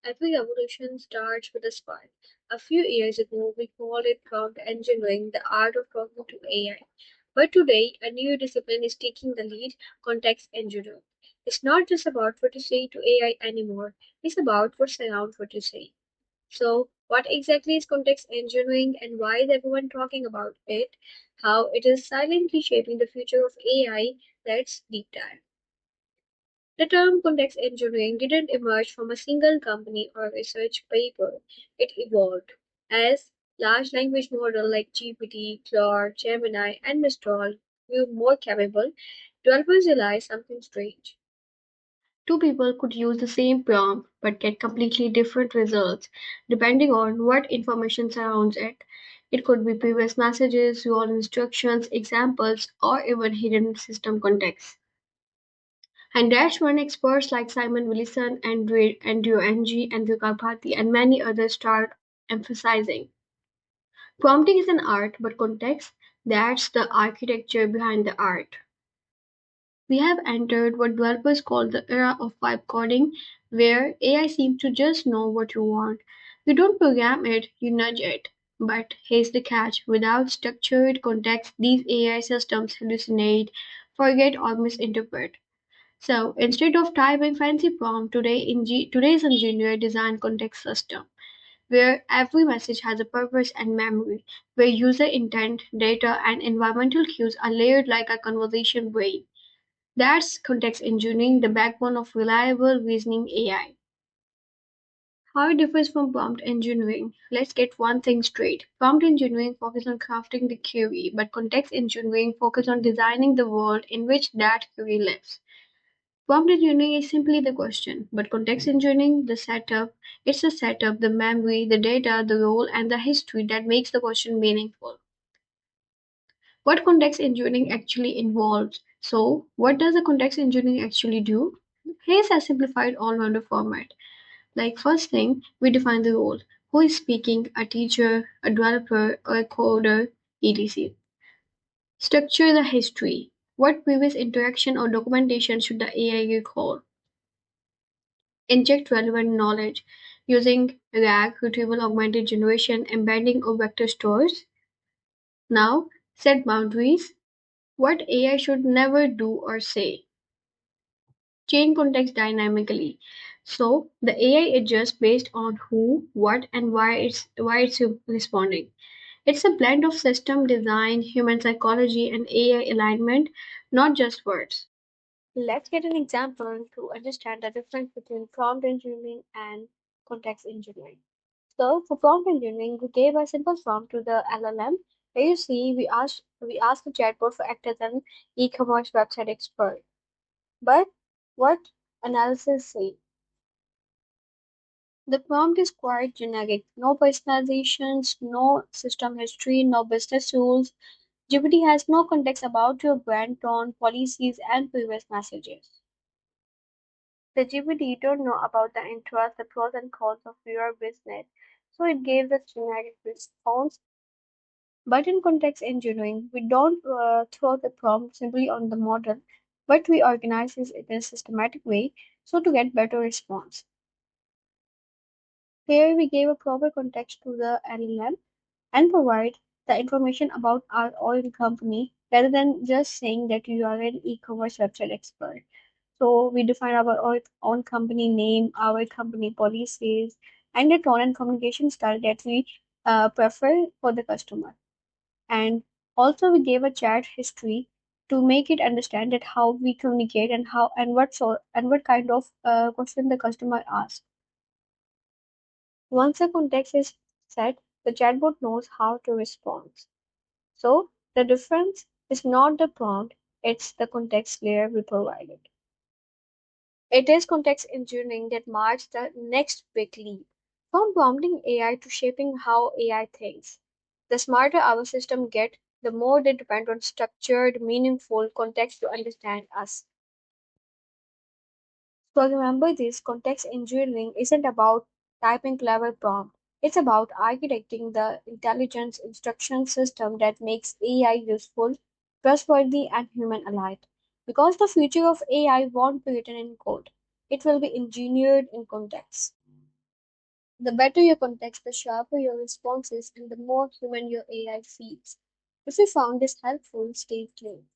Every evolution starts with a spark. A few years ago, we called it prompt engineering, the art of talking to AI. But today, a new discipline is taking the lead, context engineering. It's not just about what to say to AI anymore, it's about what's around what you say. So, what exactly is context engineering and why is everyone talking about it? How it is silently shaping the future of AI? Let's deep dive. The term context engineering didn't emerge from a single company or research paper. It evolved as large language models like GPT, Claude, Gemini, and Mistral grew more capable. Developers realized something strange. Two people could use the same prompt but get completely different results depending on what information surrounds it. It could be previous messages, role instructions, examples, or even hidden system context. And that's when experts like Simon Willison, Andrew Ng, Andrew Karpathy, and many others start emphasizing. Prompting is an art, but context, that's the architecture behind the art. We have entered what developers call the era of vibe coding, where AI seems to just know what you want. You don't program it, you nudge it. But here's the catch, without structured context, these AI systems hallucinate, forget, or misinterpret. So instead of typing fancy prompt today's engineer design context system, where every message has a purpose and memory, where user intent, data, and environmental cues are layered like a conversation brain. That's context engineering, the backbone of reliable reasoning AI. How it differs from prompt engineering? Let's get one thing straight. Prompt engineering focuses on crafting the query, but context engineering focuses on designing the world in which that query lives. Prompt engineering is simply the question, but context engineering, the setup, it's the setup, the memory, the data, the role, and the history that makes the question meaningful. What context engineering actually involves? So, what does the context engineering actually do? Here's a simplified all-rounder format. Like first thing, we define the role. Who is speaking? A teacher, a developer, or a coder, etc. Structure the history. What previous interaction or documentation should the AI recall? Inject relevant knowledge using RAG, retrieval augmented generation, embedding, or vector stores. Now, set boundaries. What AI should never do or say. Change context dynamically. So the AI adjusts based on who, what, and why it's responding. It's a blend of system design, human psychology, and AI alignment, not just words. Let's get an example to understand the difference between prompt engineering and context engineering. So for prompt engineering, we gave a simple prompt to the LLM. Where you see, we asked the chatbot for act as an e-commerce website expert. But what analysis say? The prompt is quite generic. No personalizations, no system history, no business rules. GPT has no context about your brand, tone, policies, and previous messages. The GPT don't know about the interests, the pros and cons of your business, so it gives a generic response. But in context engineering, we don't throw the prompt simply on the model, but we organize it in a systematic way so to get better response. Here we gave a proper context to the LLM and provide the information about our own company rather than just saying that you are an e-commerce website expert. So we define our own company name, our company policies, and the tone and communication style that we prefer for the customer. And also we gave a chat history to make it understand that how we communicate and how and what kind of question the customer asks. Once the context is set, the chatbot knows how to respond. So the difference is not the prompt, it's the context layer we provided. It is context engineering that marks the next big leap. From prompting AI to shaping how AI thinks. The smarter our system get, the more they depend on structured, meaningful context to understand us. So remember this, context engineering isn't about typing clever prompt. It's about architecting the intelligence instruction system that makes AI useful, trustworthy, and human alike. Because the future of AI won't be written in code. It will be engineered in context. The better your context, the sharper your responses, and the more human your AI feels. If you found this helpful, stay tuned.